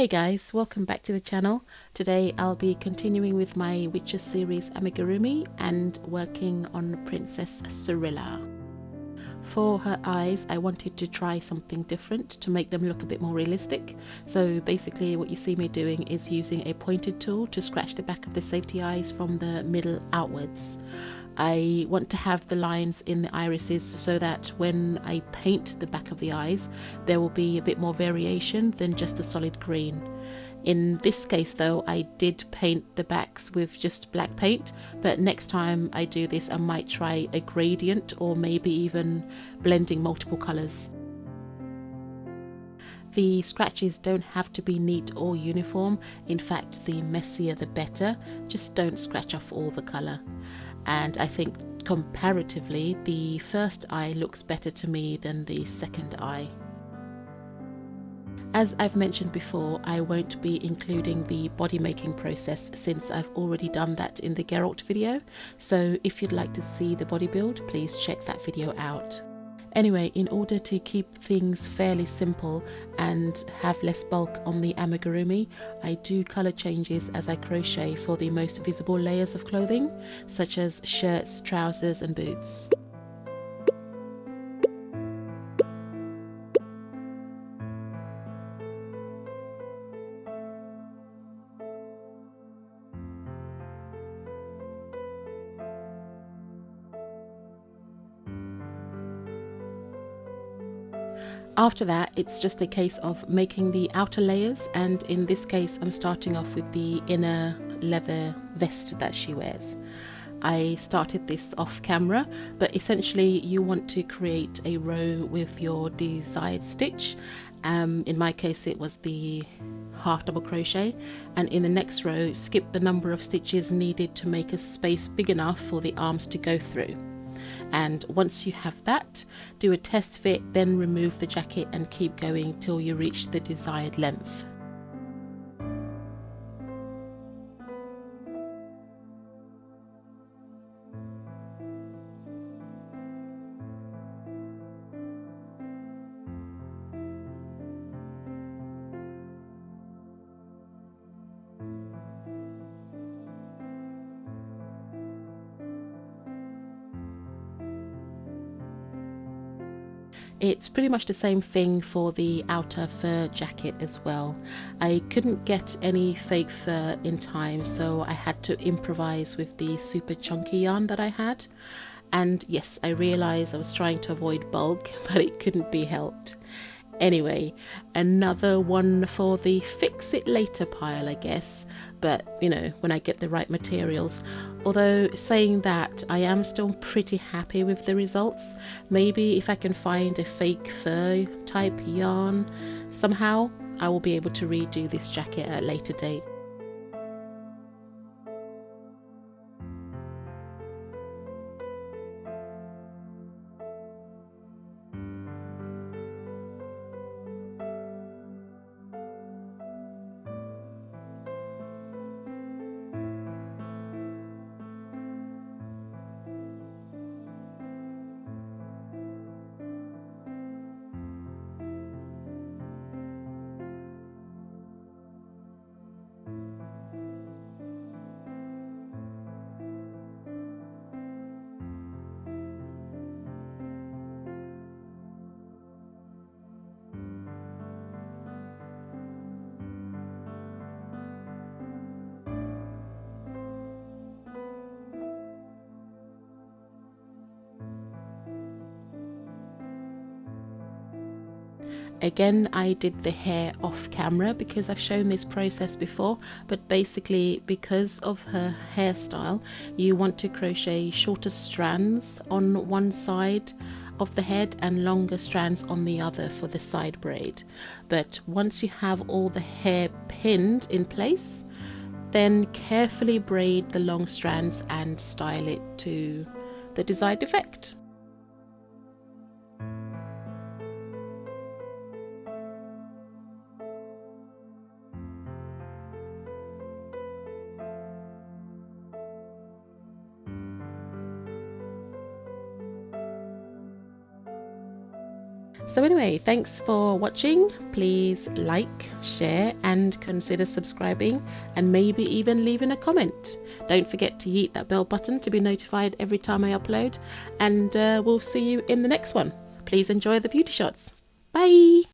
Hey guys, welcome back to the channel. Today I'll be continuing with my Witches series Amigurumi and working on Princess Cirilla. For her eyes, I wanted to try something different to make them look a bit more realistic. So basically what you see me doing is using a pointed tool to scratch the back of the safety eyes from the middle outwards. I want to have the lines in the irises so that when I paint the back of the eyes, there will be a bit more variation than just a solid green. In this case though, I did paint the backs with just black paint, but next time I do this I might try a gradient or maybe even blending multiple colours. The scratches don't have to be neat or uniform. In fact, the messier the better. Just don't scratch off all the colour. And I think comparatively the first eye looks better to me than the second eye. As I've mentioned before, I won't be including the body making process since I've already done that in the Geralt video, so if you'd like to see the body build, please check that video out. Anyway, in order to keep things fairly simple and have less bulk on the amigurumi, I do colour changes as I crochet for the most visible layers of clothing, such as shirts, trousers and boots. After that, it's just a case of making the outer layers, and in this case I'm starting off with the inner leather vest that she wears. I started this off camera, but essentially you want to create a row with your desired stitch. In my case it was the half double crochet, and in the next row skip the number of stitches needed to make a space big enough for the arms to go through. And once you have that, do a test fit, then remove the jacket and keep going till you reach the desired length. It's pretty much the same thing for the outer fur jacket as well. I couldn't get any fake fur in time, so I had to improvise with the super chunky yarn that I had. And yes, I realised I was trying to avoid bulk, but it couldn't be helped. Anyway, another one for the fix it later pile, I guess, but you know, when I get the right materials. Although saying that, I am still pretty happy with the results. Maybe if I can find a fake fur type yarn somehow, I will be able to redo this jacket at a later date. Again, I did the hair off camera because I've shown this process before, but basically because of her hairstyle, you want to crochet shorter strands on one side of the head and longer strands on the other for the side braid. But once you have all the hair pinned in place, then carefully braid the long strands and style it to the desired effect. So anyway, thanks for watching. Please like, share and consider subscribing, and maybe even leaving a comment. Don't forget to hit that bell button to be notified every time I upload, and we'll see you in the next one. Please enjoy the beauty shots. Bye!